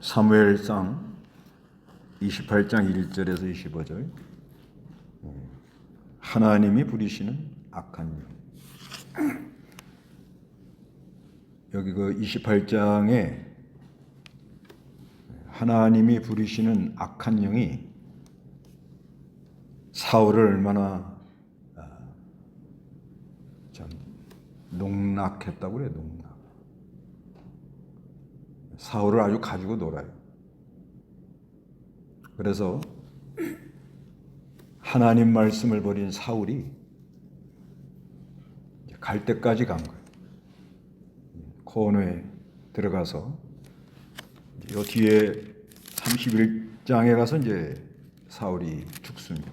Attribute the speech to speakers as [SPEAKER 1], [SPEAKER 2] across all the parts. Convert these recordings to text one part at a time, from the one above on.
[SPEAKER 1] 사무엘상 28장 1절에서 25절. 하나님이 부리시는 악한 영. 여기 그 28장에 하나님이 부리시는 악한 영이 사울을 얼마나 참 농락했다고 그래요. 농락. 사울을 아주 가지고 놀아요. 그래서 하나님 말씀을 버린 사울이 갈 때까지 간 거예요. 코너에 들어가서 이 뒤에 31장에 가서 이제 사울이 죽습니다.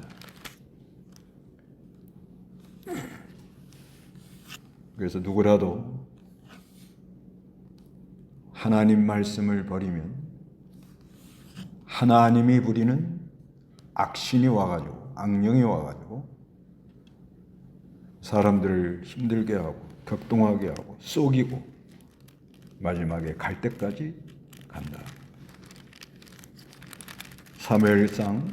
[SPEAKER 1] 그래서 누구라도 하나님 말씀을 버리면 하나님이 부리는 악신이 와가지고 악령이 와가지고 사람들을 힘들게 하고 격동하게 하고 속이고 마지막에 갈 때까지 간다. 사무엘상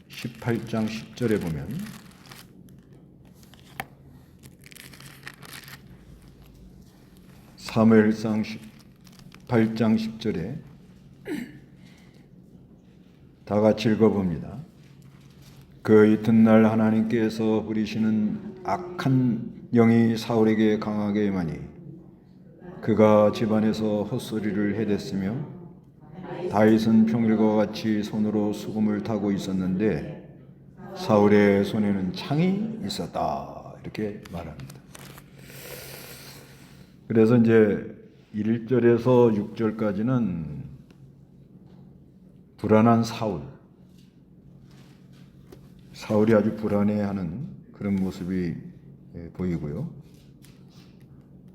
[SPEAKER 1] 18장 10절에 보면 사무엘상 18장 10절에 다 같이 읽어봅니다. 그 이튿날 하나님께서 부리시는 악한 영이 사울에게 강하게 임하니 그가 집안에서 헛소리를 해댔으며 다윗은 평일과 같이 손으로 수금을 타고 있었는데 사울의 손에는 창이 있었다. 이렇게 말합니다. 그래서 이제 1절에서 6절까지는 불안한 사울이 아주 불안해하는 그런 모습이 보이고요.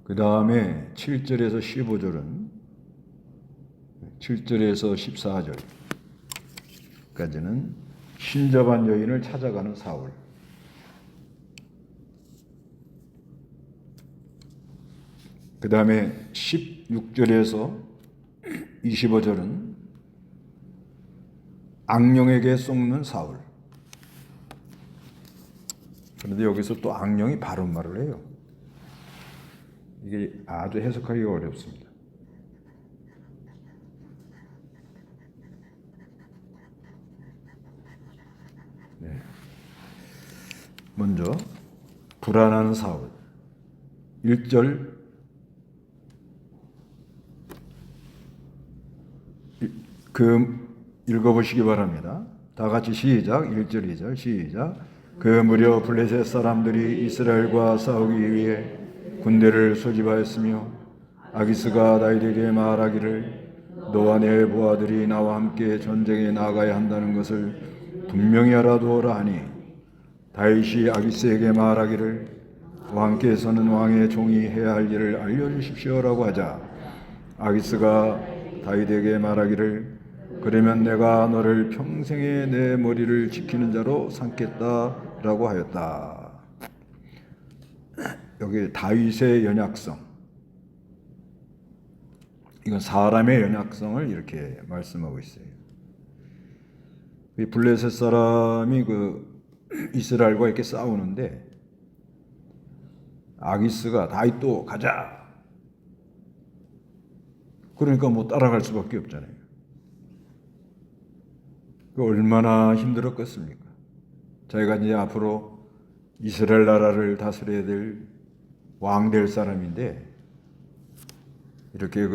[SPEAKER 1] 그 다음에 7절에서 15절은 7절에서 14절까지는 신접한 여인을 찾아가는 사울. 그 다음에 16절에서 25절은 악령에게 속는 사울. 그런데 여기서 또 악령이 바른 말을 해요. 이게 아주 해석하기가 어렵습니다. 네. 먼저 불안한 사울. 1절 읽어보시기 바랍니다. 다 같이 시작. 1절 2절 시작. 그 무렵 블레셋 사람들이 이스라엘과 싸우기 위해 군대를 소집하였으며 아기스가 다윗에게 말하기를 너와 내 부하들이 나와 함께 전쟁에 나가야 한다는 것을 분명히 알아두어라 하니 다윗이 아기스에게 말하기를 왕께서는 왕의 종이 해야 할 일을 알려주십시오라고 하자 아기스가 다윗에게 말하기를 그러면 내가 너를 평생에 내 머리를 지키는 자로 삼겠다라고 하였다. 여기 다윗의 연약성, 이건 사람의 연약성을 이렇게 말씀하고 있어요. 블레셋 사람이 이스라엘과 이렇게 싸우는데 아기스가 다윗도 가자. 그러니까 뭐 따라갈 수밖에 없잖아요. 얼마나 힘들었겠습니까? 자기가 이제 앞으로 이스라엘 나라를 다스려야 될 왕 될 사람인데 이렇게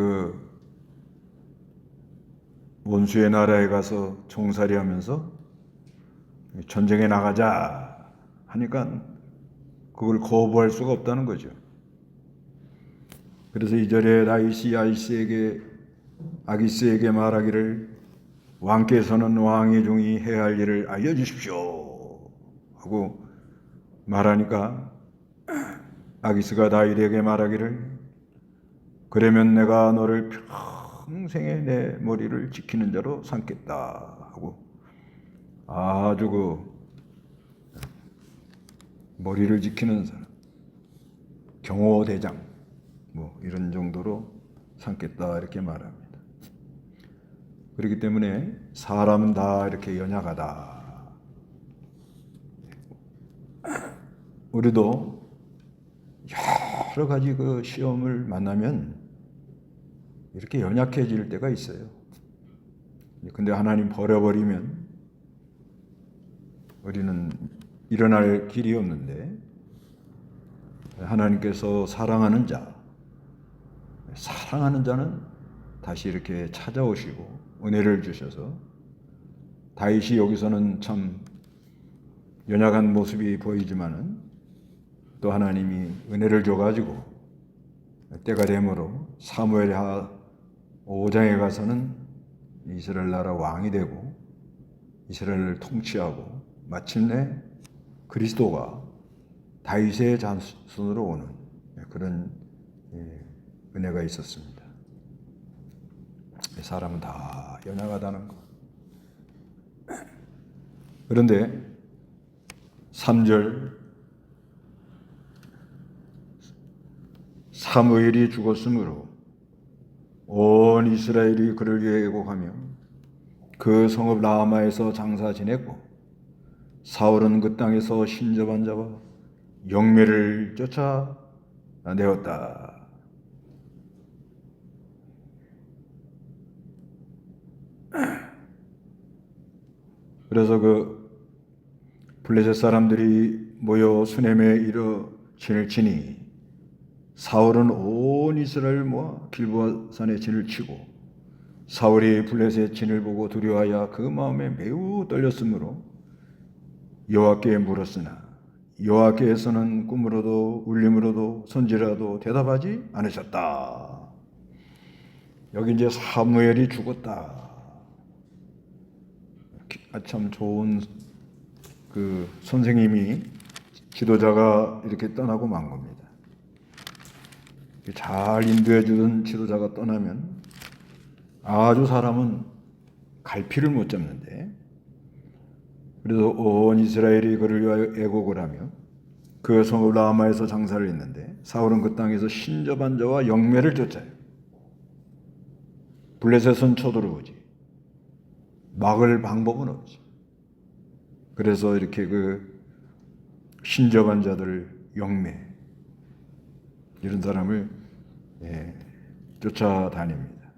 [SPEAKER 1] 원수의 나라에 가서 종살이 하면서 전쟁에 나가자 하니까 그걸 거부할 수가 없다는 거죠. 그래서 2절에 다윗이 아기스에게 말하기를 왕께서는 왕의 종이 해야 할 일을 알려주십시오 하고 말하니까 아기스가 다윗에게 말하기를 그러면 내가 너를 평생에 내 머리를 지키는 자로 삼겠다 하고 아주 머리를 지키는 사람 경호대장 뭐 이런 정도로 삼겠다 이렇게 말합니다. 그렇기 때문에 사람은 다 이렇게 연약하다. 우리도 여러 가지 그 시험을 만나면 이렇게 연약해질 때가 있어요. 근데 하나님 버려버리면 우리는 일어날 길이 없는데, 하나님께서 사랑하는 자는 다시 이렇게 찾아오시고 은혜를 주셔서, 다윗이 여기서는 참 연약한 모습이 보이지만은 또 하나님이 은혜를 줘가지고 때가 되므로 사무엘하 5장에 가서는 이스라엘 나라 왕이 되고 이스라엘을 통치하고 마침내 그리스도가 다윗의 자손으로 오는 그런 은혜가 있었습니다. 사람은 다 연약하다는 것. 그런데 3절, 사무엘이 죽었으므로 온 이스라엘이 그를 위해 애곡하며 그 성읍 라마에서 장사 지냈고, 사울은 그 땅에서 신접한 자와 영매를 쫓아내었다. 그래서 그 블레셋 사람들이 모여 수넴에 이르 진을 치니, 사울은 온 이스라엘 모아 길보아 산에 진을 치고, 사울이 블레셋 진을 보고 두려워하여 그 마음에 매우 떨렸으므로 여호와께 물었으나 여호와께서는 꿈으로도 울림으로도 선지라도 대답하지 않으셨다. 여기 이제 사무엘이 죽었다. 참 좋은 그 선생님이, 지도자가 이렇게 떠나고 만 겁니다. 잘 인도해 주던 지도자가 떠나면 아주 사람은 갈피를 못 잡는데, 그래서 온 이스라엘이 그를 위하여 애곡을 하며 그 성읍 라마에서 장사를 했는데, 사울은 그 땅에서 신접한 자와 영매를 쫓아요. 블레셋은 쳐들어오지, 막을 방법은 없지. 그래서 이렇게 그 신접한 자들, 영매, 이런 사람을 쫓아다닙니다.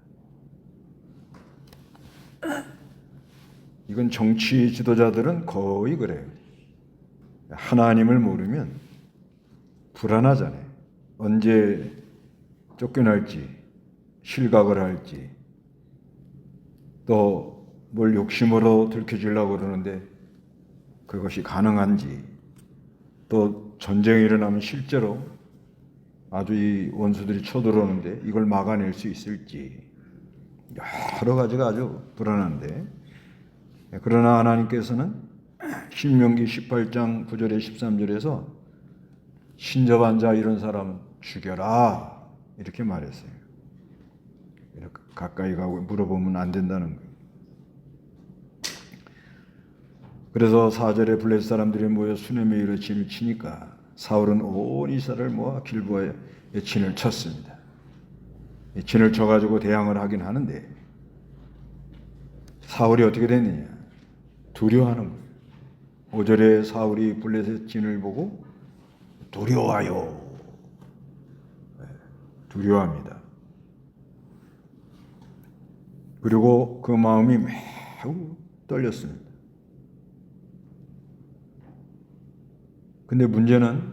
[SPEAKER 1] 이건 정치 지도자들은 거의 그래요. 하나님을 모르면 불안하잖아요. 언제 쫓겨날지, 실각을 할지, 또 뭘 욕심으로 들켜주려고 그러는데 그것이 가능한지, 또 전쟁이 일어나면 실제로 아주 이 원수들이 쳐들어오는데 이걸 막아낼 수 있을지, 여러 가지가 아주 불안한데, 그러나 하나님께서는 신명기 18장 9절에 13절에서 신접한 자 이런 사람 죽여라 이렇게 말했어요. 이렇게 가까이 가고 물어보면 안 된다는 거예요. 그래서 4절에 블레셋 사람들이 모여 수넴에 이르러 진을 치니까 사울은 온 이스라엘을 모아 길보아에 진을 쳤습니다. 진을 쳐가지고 대항을 하긴 하는데, 사울이 어떻게 됐느냐? 두려워하는 거예요. 5절에 사울이 블레셋 진을 보고 두려워하여, 두려워합니다. 그리고 그 마음이 매우 떨렸습니다. 근데 문제는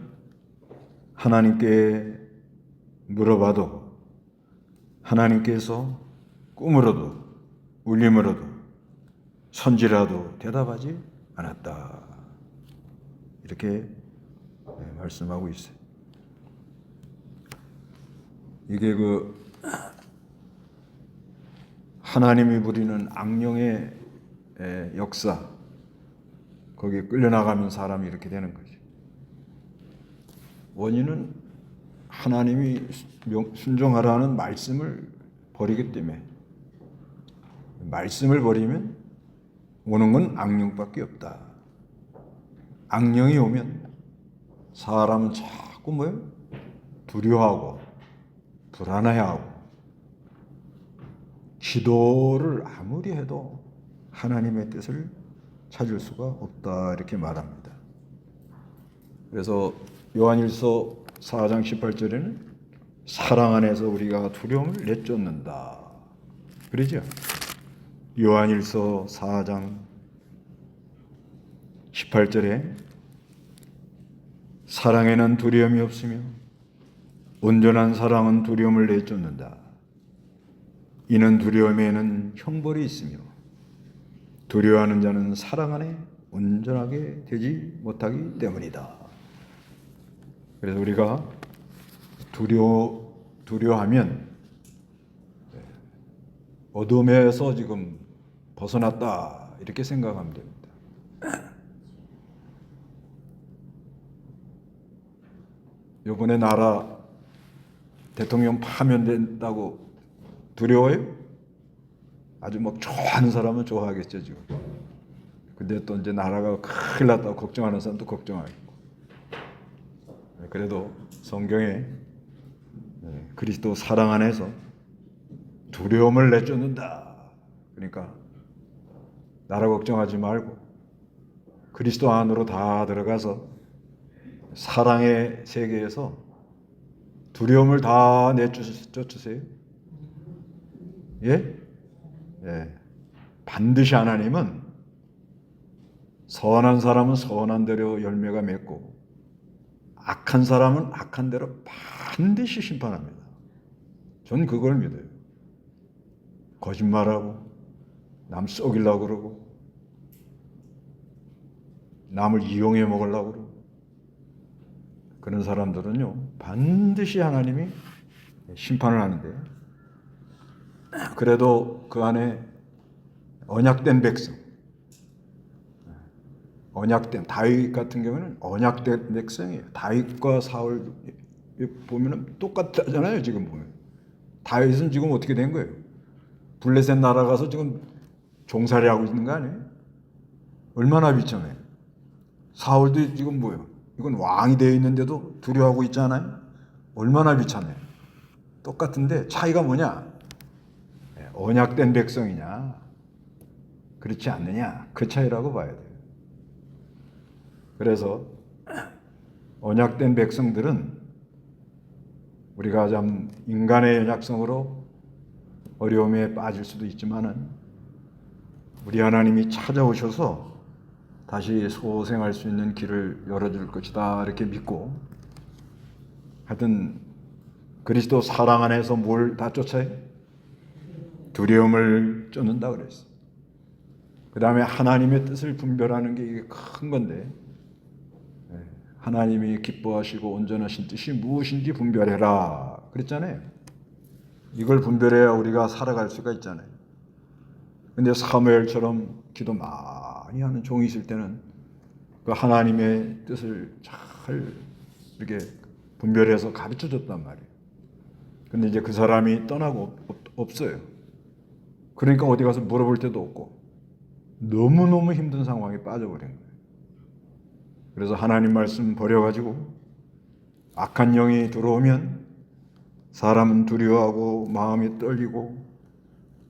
[SPEAKER 1] 하나님께 물어봐도 하나님께서 꿈으로도 울림으로도 선지라도 대답하지 않았다. 이렇게 말씀하고 있어요. 이게 그 하나님이 부리는 악령의 역사, 거기에 끌려나가면 사람이 이렇게 되는 거죠. 원인은 하나님이 순종하라는 말씀을 버리기 때문에, 말씀을 버리면 오는 건 악령밖에 없다. 악령이 오면 사람은 자꾸 뭐예요? 두려워하고 불안해하고 기도를 아무리 해도 하나님의 뜻을 찾을 수가 없다 이렇게 말합니다. 그래서 요한일서 4장 18절에는 사랑 안에서 우리가 두려움을 내쫓는다 그러죠. 요한일서 4장 18절에 사랑에는 두려움이 없으며 온전한 사랑은 두려움을 내쫓는다. 이는 두려움에는 형벌이 있으며 두려워하는 자는 사랑 안에 온전하게 되지 못하기 때문이다. 그래서 우리가 두려워하면 어둠에서 지금 벗어났다 이렇게 생각하면 됩니다. 이번에 나라 대통령 파면된다고 두려워요? 아주 막 좋아하는 사람은 좋아하겠죠 지금. 근데 또 이제 나라가 큰일 났다고 걱정하는 사람도 걱정하겠고. 그래도 성경에 그리스도 사랑 안에서 두려움을 내쫓는다. 그러니까 나라 걱정하지 말고 그리스도 안으로 다 들어가서 사랑의 세계에서 두려움을 다 내쫓으세요. 예? 예. 반드시 하나님은 선한 사람은 선한 대로 열매가 맺고 악한 사람은 악한 대로 반드시 심판합니다. 전 그걸 믿어요. 거짓말하고 남 속이려고 그러고 남을 이용해 먹으려고 그러고 그런 사람들은요 반드시 하나님이 심판을 하는데 그래도 그 안에 언약된 백성 언약된 다윗 같은 경우는 언약된 백성이에요. 다윗과 사울 보면은 똑같잖아요. 지금 보면 다윗은 지금 어떻게 된 거예요? 블레셋 나라 가서 지금 종살이 하고 있는 거 아니에요? 얼마나 비참해. 사울도 지금 뭐예요? 이건 왕이 되어 있는데도 두려워하고 있잖아요. 얼마나 비참해. 똑같은데 차이가 뭐냐? 언약된 백성이냐? 그렇지 않느냐? 그 차이라고 봐야 돼요. 그래서 언약된 백성들은 우리가 참 인간의 연약성으로 어려움에 빠질 수도 있지만은 우리 하나님이 찾아오셔서 다시 소생할 수 있는 길을 열어줄 것이다 이렇게 믿고 하여튼 그리스도 사랑 안에서 뭘 다 쫓아요? 두려움을 쫓는다 그랬어요. 그 다음에 하나님의 뜻을 분별하는 게 이게 큰 건데 하나님이 기뻐하시고 온전하신 뜻이 무엇인지 분별해라 그랬잖아요. 이걸 분별해야 우리가 살아갈 수가 있잖아요. 근데 사무엘처럼 기도 많이 하는 종이 있을 때는 그 하나님의 뜻을 잘 이렇게 분별해서 가르쳐 줬단 말이에요. 근데 이제 그 사람이 떠나고 없어요. 그러니까 어디 가서 물어볼 데도 없고 너무너무 힘든 상황에 빠져버린 거예요. 그래서 하나님 말씀 버려가지고 악한 영이 들어오면 사람은 두려워하고 마음이 떨리고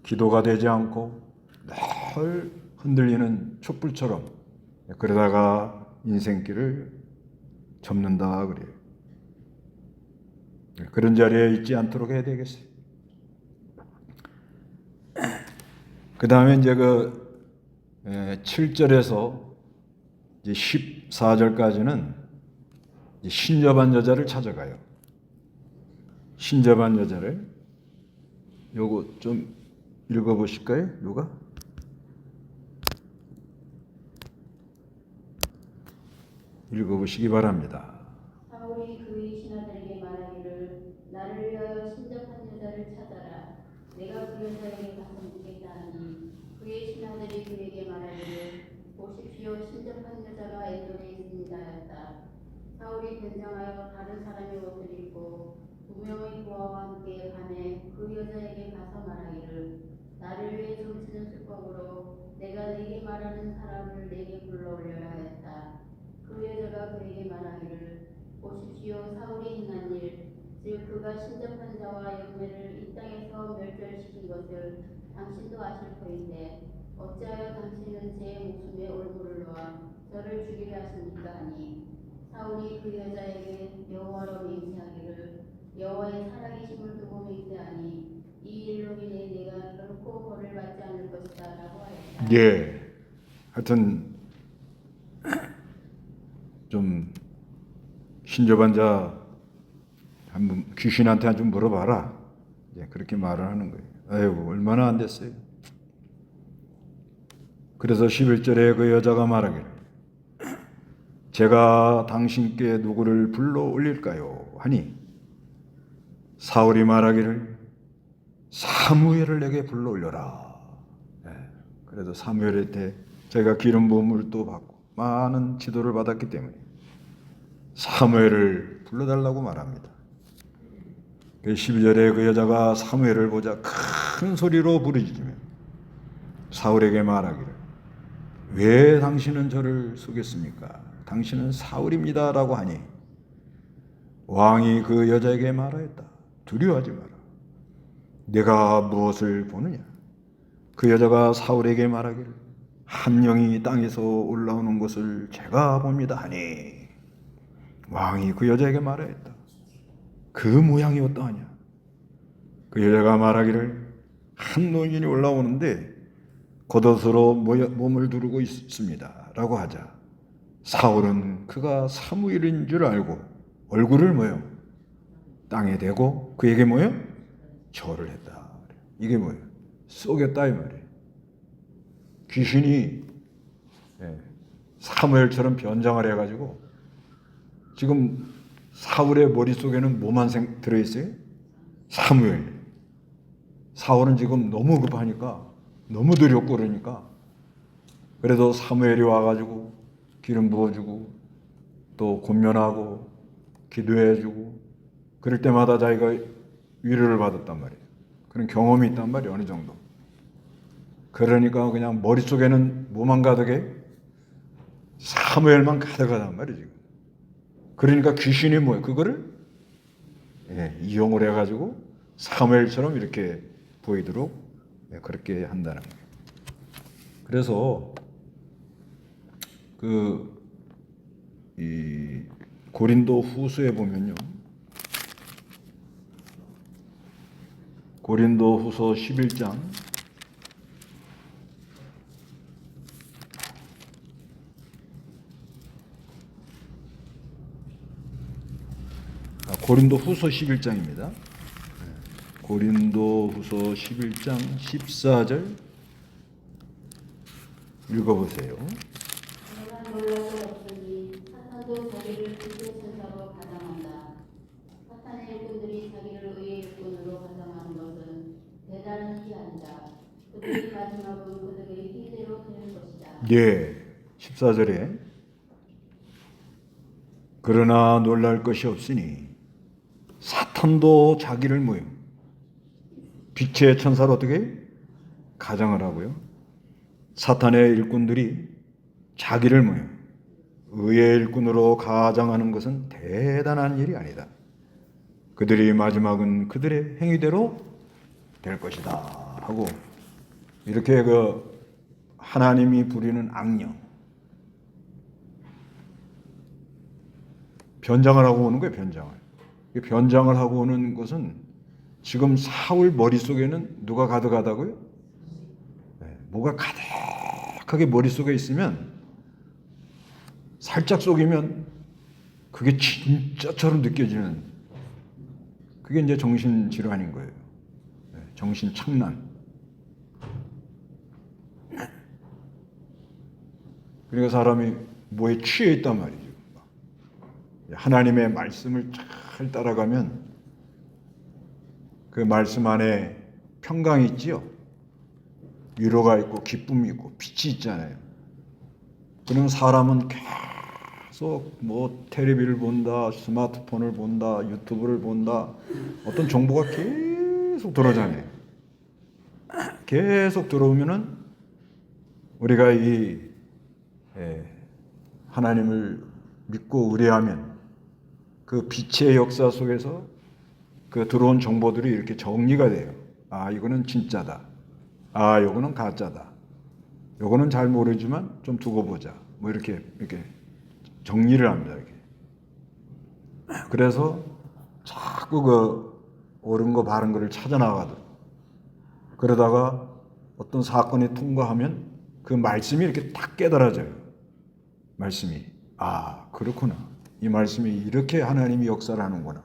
[SPEAKER 1] 기도가 되지 않고 늘 흔들리는 촛불처럼 그러다가 인생길을 접는다 그래요. 그런 자리에 있지 않도록 해야 되겠어요. 그 다음에 이제 그 7절에서 이제 14절까지는 신접한 여자를 찾아가요. 신접한 여자를 요거 좀 읽어보실까요? 누가? 읽어보시기 바랍니다.
[SPEAKER 2] 사울이 그의 신하들에게 말하기를 나를 위하여 신접한 여자를 찾아라. 내가 그 여자에게 가서 묻겠다 하니 그의 신하들이 그에게 말하기를 보십시오 신접한 여자가 엔돌에 있습니다 하였다. 사울이 변장하여 다른 사람의 옷을 입고 두 명의 부하와 함께 밤에 그 여자에게 가서 말하기를 나를 위해 점치는 수법으로 내가 네게 말하는 사람을 내게 불러올려라 하였다. 그 여자가 그에게 말하기를 보십시오 사울이 행한 일 즉 그가 신접한 자와 열매를 이 땅에서 멸절시킨 것을 당신도 아실 터인데 어찌하여 당신은 제 목숨에 얼굴을 놓아 저를 죽이려 하십니까 하니 사울이 그 여자에게 여호와로 맹세하기를 여호와의 살아계심을 두고 맹세하니 이 일로 인해 내가 결코 벌을 받지 않을 것이다 라고 하였다.
[SPEAKER 1] 예. 하여튼 좀 신접한 자 한번 귀신한테 좀 물어봐라. 예, 그렇게 말을 하는 거예요. 아이고 얼마나 안 됐어요. 그래서 11절에 그 여자가 말하기를 제가 당신께 누구를 불러 올릴까요? 하니 사울이 말하기를 사무엘을 내게 불러 올려라. 예, 그래서 사무엘한테 제가 기름 부음을 또 받고 많은 지도를 받았기 때문에 사무엘을 불러달라고 말합니다. 12절에 그 여자가 사무엘을 보자 큰 소리로 부르짖으며 사울에게 말하기를 왜 당신은 저를 속였습니까? 당신은 사울입니다 라고 하니 왕이 그 여자에게 말하였다. 두려워하지 마라. 내가 무엇을 보느냐? 그 여자가 사울에게 말하기를 한 영이 땅에서 올라오는 것을 제가 봅니다 하니 왕이 그 여자에게 말하였다. 그 모양이 어떠하냐? 그 여자가 말하기를 한 노인이 올라오는데 겉옷으로 몸을 두르고 있습니다 라고 하자 사울은 그가 사무엘인 줄 알고 얼굴을 뭐요? 땅에 대고 그에게 뭐요? 절을 했다. 이게 뭐예요? 속였다 이 말이에요. 귀신이 사무엘처럼 변장을 해가지고 지금 사울의 머릿속에는 뭐만 들어있어요? 사무엘. 사울은 지금 너무 급하니까 너무 두렵고 그러니까 그래도 사무엘이 와가지고 기름 부어주고 또 권면하고 기도해주고 그럴 때마다 자기가 위로를 받았단 말이에요. 그런 경험이 있단 말이에요. 어느 정도. 그러니까 그냥 머릿속에는 뭐만 가득해? 사무엘만 가득하단 말이에요. 지금. 그러니까 귀신이 뭐예요? 그거를 이용을 해가지고 사무엘처럼 이렇게 보이도록 그렇게 한다는 거예요. 그래서 이 고린도 후서에 보면요. 고린도 후서 11장 고린도 후서 11장입니다. 고린도 후서 11장 14절 읽어보세요.
[SPEAKER 2] 내가 놀랄 것 없으니 사탄도 자기를 빛의 천사로 가장한다. 사탄의 일꾼들이 자기를 의의 일꾼으로 가장하는 것은 대단한 일이 아니다. 그들의 마지막은 그들의 희대로 될 것이다.
[SPEAKER 1] 예, 14절에 그러나 놀랄 것이 없으니 사탄도 자기를 뭐요? 빛의 천사로 어떻게 가장을 하고요. 사탄의 일꾼들이 자기를 뭐요? 의의 일꾼으로 가장하는 것은 대단한 일이 아니다. 그들의 마지막은 그들의 행위대로 될 것이다 하고 이렇게 하나님이 부리는 악령 변장을 하고 오는 거예요. 변장을 하고 오는 것은 지금 사울 머릿속에는 누가 가득하다고요? 뭐가 가득하게 머릿속에 있으면 살짝 속이면 그게 진짜처럼 느껴지는 그게 이제 정신질환인 거예요. 정신착란. 그러니까 사람이 뭐에 취해 있단 말이죠. 하나님의 말씀을 잘 따라가면 그 말씀 안에 평강이 있지요. 위로가 있고 기쁨이 있고 빛이 있잖아요. 그러면 사람은 계속 텔레비를 본다, 스마트폰을 본다, 유튜브를 본다. 어떤 정보가 계속 들어오잖아요. 계속 들어오면은 우리가 이 하나님을 믿고 의뢰하면 그 빛의 역사 속에서 그 들어온 정보들이 이렇게 정리가 돼요. 아, 이거는 진짜다. 아, 요거는 가짜다. 요거는 잘 모르지만 좀 두고 보자. 뭐 이렇게 정리를 합니다. 이렇게. 그래서 자꾸 그 옳은 거 바른 거를 찾아 나가도록. 그러다가 어떤 사건이 통과하면 그 말씀이 이렇게 딱 깨달아져요. 말씀이. 아, 그렇구나. 이 말씀이 이렇게 하나님이 역사를 하는구나.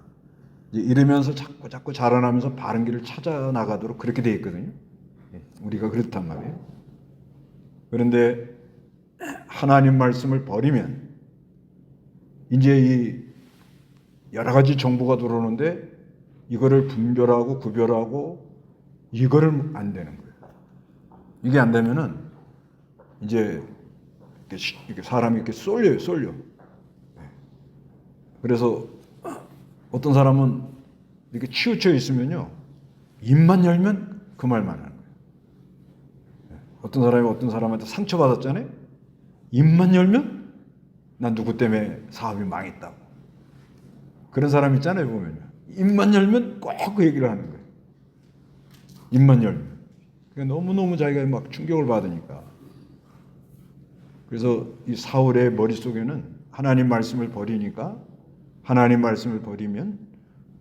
[SPEAKER 1] 이러면서 자꾸 자라나면서 바른 길을 찾아 나가도록 그렇게 돼 있거든요. 우리가 그렇단 말이에요. 그런데 하나님 말씀을 버리면 이제 이 여러 가지 정보가 들어오는데 이거를 분별하고 구별하고 이거를 안 되는 거예요. 이게 안 되면은 이제 이렇게 사람이 이렇게 쏠려. 그래서 어떤 사람은 이렇게 치우쳐 있으면요, 입만 열면 그 말만 하는 거예요. 어떤 사람이 어떤 사람한테 상처받았잖아요. 입만 열면 난 누구 때문에 사업이 망했다고. 그런 사람 있잖아요, 보면요. 입만 열면 꼭 그 얘기를 하는 거예요. 입만 열면. 그러니까 너무너무 자기가 막 충격을 받으니까. 그래서 이 사울의 머릿속에는 하나님 말씀을 버리니까, 하나님 말씀을 버리면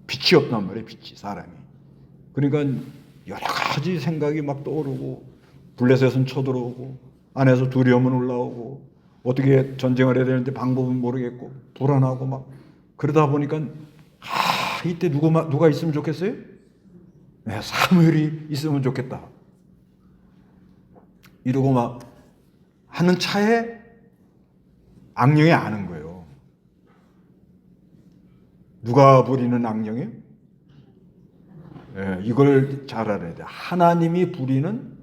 [SPEAKER 1] 빛이 없단 말이에요, 빛이, 사람이. 그러니까 여러 가지 생각이 막 떠오르고, 블레셋은 쳐들어오고, 안에서 두려움은 올라오고, 어떻게 전쟁을 해야 되는데 방법은 모르겠고, 불안하고 막, 그러다 보니까, 이때 누가 있으면 좋겠어요? 네, 사무엘이 있으면 좋겠다. 이러고 막 하는 차에 악령이 아는 거예요. 누가 부리는 악령이에요? 네, 이걸 잘 알아야 돼. 하나님이 부리는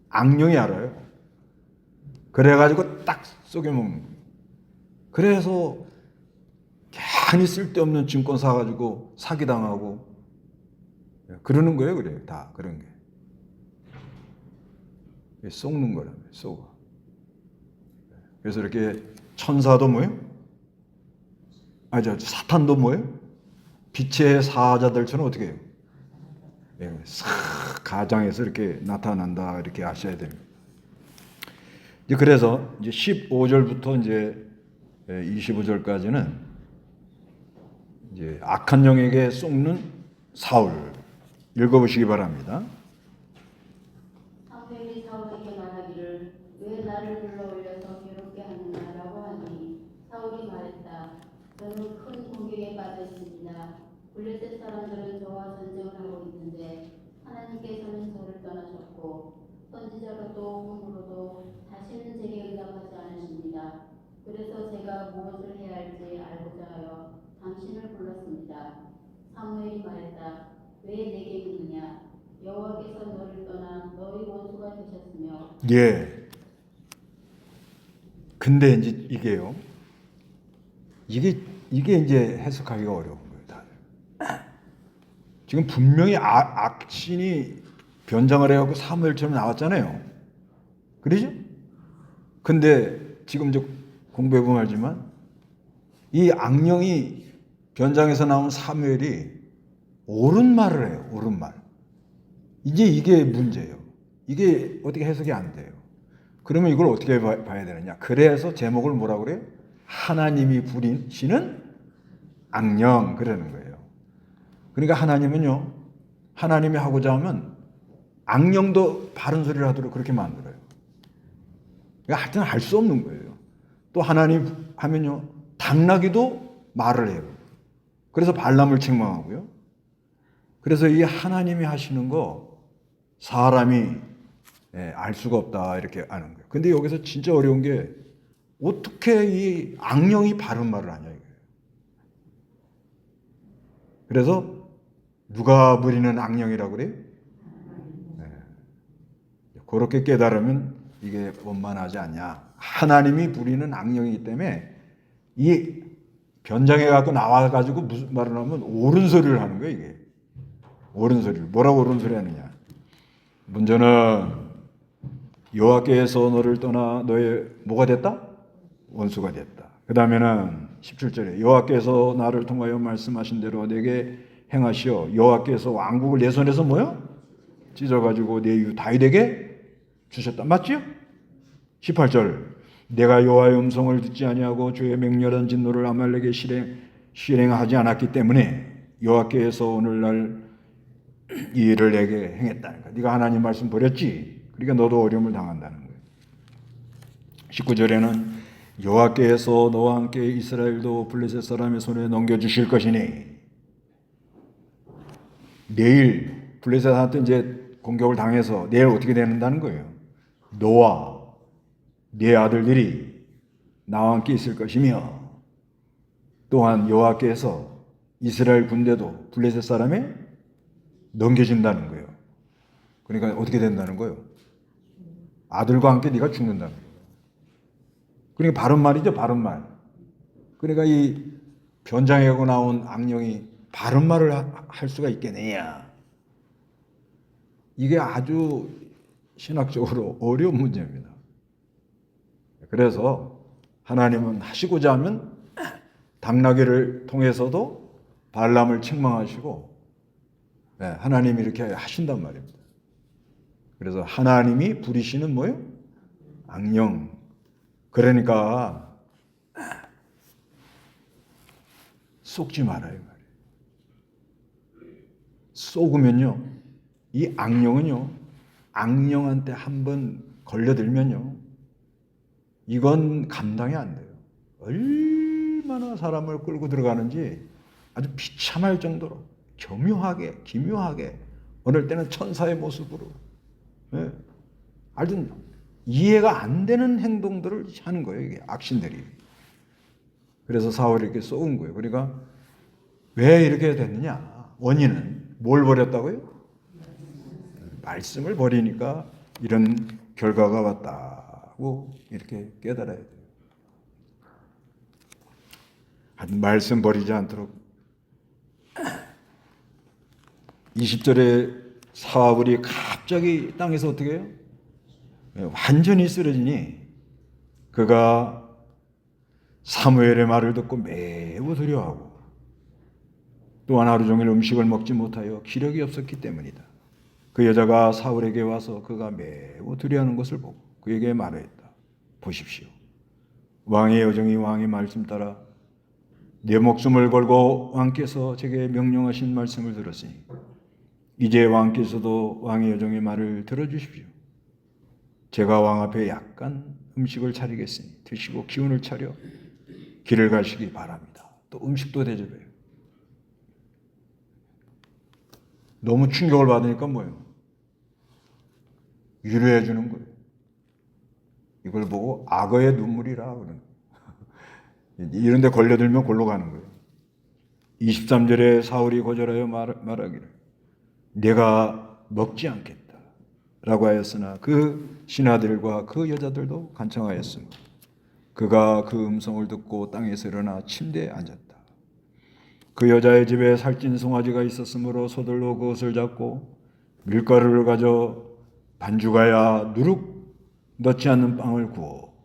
[SPEAKER 1] 악령이 알아요. 그래가지고 딱 속여먹는 거예요. 그래서 괜히 쓸데없는 증권 사가지고 사기당하고 그러는 거예요. 그래요. 다 그런 게. 속는 거라며, 속아. 그래서 이렇게 천사도 뭐예요? 사탄도 뭐예요? 빛의 사자들처럼 어떻게 해요? 싹 가장해서 이렇게 나타난다, 이렇게 아셔야 됩니다. 그래서 이제 15절부터 이제 25절까지는 이제 악한 영에게 속는 사울 읽어보시기 바랍니다.
[SPEAKER 2] 사무엘이 사울에게 말하기를 왜 나를 불러올려서 괴롭게 하느냐라고 하니 사울이 말했다. 저는 큰 공격에 빠져 있습니다. 블레셋 사람들은 저와 전쟁을 하고 있는데 하나님께서는 저를 떠나셨고 선지자로도 꿈으로도 다시는 제게 응답하지 않으십니다. 그래서 제가 무엇을 해야 할지 알고자 하여 당신을 불렀습니다. 사무엘이 말했다. 왜 내게 묻느냐? 여호와께서 너를 떠나 너희 원수가 되셨으며.
[SPEAKER 1] 예. 근데 이제 이게요. 이게 이제 해석하기가 어려운 거예요, 다들. 지금 분명히 악신이 변장을 해갖고 사무엘처럼 나왔잖아요. 그러죠? 근데 지금 이제 공부해보면 알지만 이 악령이 변장해서 나온 사무엘이 옳은 말을 해요. 옳은 말. 이제 이게 문제예요. 이게 어떻게 해석이 안 돼요. 그러면 이걸 어떻게 봐야 되느냐. 그래서 제목을 뭐라고 그래요? 하나님이 부리시는 악령, 그러는 거예요. 그러니까 하나님은요, 하나님이 하고자 하면 악령도 바른 소리를 하도록 그렇게 만들어요. 그러니까 하여튼 할 수 없는 거예요. 또 하나님 하면요, 당나귀도 말을 해요. 그래서 발람을 책망하고요. 그래서 이 하나님이 하시는 거 사람이 알 수가 없다, 이렇게 아는 거예요. 근데 여기서 진짜 어려운 게 어떻게 이 악령이 바른 말을 하냐 이거예요. 그래서 누가 부리는 악령이라고 그래요? 그렇게 깨달으면 이게 원만하지 않냐. 하나님이 부리는 악령이기 때문에 이 변장해 갖고 나와 가지고 무슨 말을 하면 옳은 소리를 하는 거예요, 이게. 옳은 소리를. 뭐라고 옳은 소리 하느냐. 문제는 여호와께서 너를 떠나 너의 뭐가 됐다? 원수가 됐다. 그 다음에는 17절에 여호와께서 나를 통하여 말씀하신 대로 내게 행하시어 여호와께서 왕국을 내 손에서 뭐요? 찢어가지고 내 이유 다윗에게 주셨다. 맞지요? 18절 내가 여호와의 음성을 듣지 아니하고 주의 맹렬한 진노를 아말렉에 실행하지 않았기 때문에 여호와께서 오늘날 이 일을 내게 행했다니까. 네가 하나님 말씀 버렸지. 그러니까 너도 어려움을 당한다는 거예요. 19절에는 여호와께서 너와 함께 이스라엘도 블레셋 사람의 손에 넘겨주실 것이니 내일 블레셋한테 이제 공격을 당해서 내일 어떻게 되는다는 거예요. 너와 네 아들들이 나와 함께 있을 것이며 또한 여호와께서 이스라엘 군대도 블레셋 사람에 넘겨진다는 거예요. 그러니까 어떻게 된다는 거예요? 아들과 함께 네가 죽는다는 거예요. 그러니까 바른 말이죠, 바른 말. 그러니까 이 변장하고 나온 악령이 바른 말을 할 수가 있겠느냐? 이게 아주 신학적으로 어려운 문제입니다. 그래서 하나님은 하시고자 하면 당나귀를 통해서도 발람을 책망하시고 하나님이 이렇게 하신단 말입니다. 그래서 하나님이 부리시는 뭐예요? 악령. 그러니까 속지 말아요. 속으면요, 이 악령은요, 악령한테 한번 걸려들면요, 이건 감당이 안 돼요. 얼마나 사람을 끌고 들어가는지 아주 비참할 정도로 교묘하게, 기묘하게, 어느 때는 천사의 모습으로, 아주 이해가 안 되는 행동들을 하는 거예요, 이게 악신들이. 그래서 사울이 이렇게 쏘은 거예요. 그러니까 왜 이렇게 됐느냐? 원인은 뭘 버렸다고요? 말씀을 버리니까 이런 결과가 왔다고 이렇게 깨달아야 돼요. 말씀 버리지 않도록 20절에 사울이 갑자기 땅에서 어떻게 해요? 완전히 쓰러지니 그가 사무엘의 말을 듣고 매우 두려워하고 또한 하루 종일 음식을 먹지 못하여 기력이 없었기 때문이다. 그 여자가 사울에게 와서 그가 매우 두려워하는 것을 보고 그에게 말하였다. 보십시오. 왕의 여정이 왕의 말씀 따라 내 목숨을 걸고 왕께서 제게 명령하신 말씀을 들었으니 이제 왕께서도 왕의 여정의 말을 들어주십시오. 제가 왕 앞에 약간 음식을 차리겠으니 드시고 기운을 차려 길을 가시기 바랍니다. 또 음식도 대접해요. 너무 충격을 받으니까 뭐예요? 위로해 주는 거예요. 이걸 보고 악어의 눈물이라 그러는 거예요. 이런 데 걸려들면 골로 가는 거예요. 23절에 사울이 거절하여 말하기를 내가 먹지 않겠다 라고 하였으나 그 신하들과 그 여자들도 간청하였습니다. 그가 그 음성을 듣고 땅에서 일어나 침대에 앉았다. 그 여자의 집에 살찐 송아지가 있었으므로 소들로 그것을 잡고 밀가루를 가져 반죽하여 누룩 넣지 않는 빵을 구워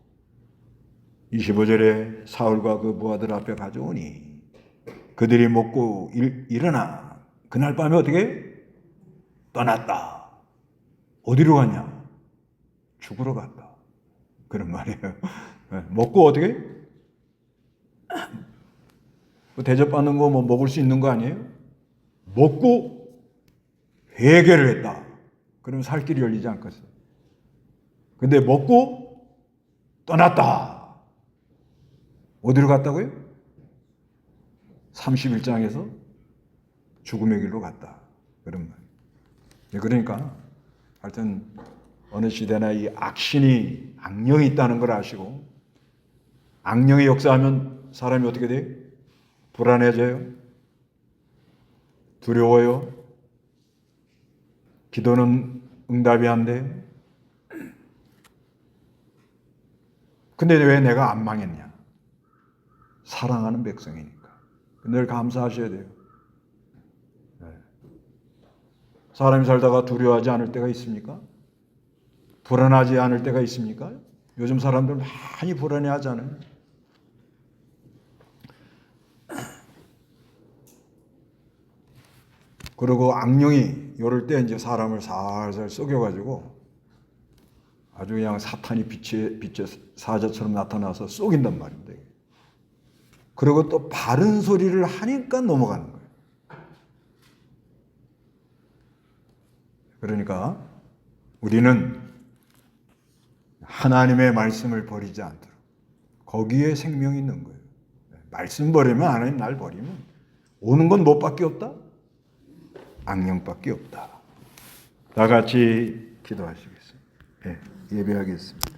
[SPEAKER 1] 25절에 사울과 그 부하들 앞에 가져오니 그들이 먹고 일어나 그날 밤에 어떻게 떠났다. 어디로 갔냐? 죽으러 갔다. 그런 말이에요. 먹고 어떻게? 대접받는 거 뭐 먹을 수 있는 거 아니에요? 먹고 회개를 했다. 그러면 살 길이 열리지 않겠어요? 근데 먹고 떠났다. 어디로 갔다고요? 31장에서 죽음의 길로 갔다. 그런 말. 그러니까 하여튼 어느 시대나 이 악신이 악령이 있다는 걸 아시고 악령이 역사하면 사람이 어떻게 돼요? 불안해져요. 두려워요. 기도는 응답이 안 돼요. 근데 왜 내가 안 망했냐? 사랑하는 백성이니까. 늘 감사하셔야 돼요. 사람이 살다가 두려워하지 않을 때가 있습니까? 불안하지 않을 때가 있습니까? 요즘 사람들 많이 불안해하잖아요. 그리고 악령이 요럴 때 이제 사람을 살살 속여가지고 아주 그냥 사탄이 빛의 사자처럼 나타나서 속인단 말입니다. 그리고 또 바른 소리를 하니까 넘어가는 거예요. 그러니까 우리는 하나님의 말씀을 버리지 않도록 거기에 생명이 있는 거예요. 말씀 버리면 하나님 날 버리면 오는 건 뭐밖에 없다? 악령밖에 없다. 다 같이 기도하시겠습니다. 네, 예배하겠습니다.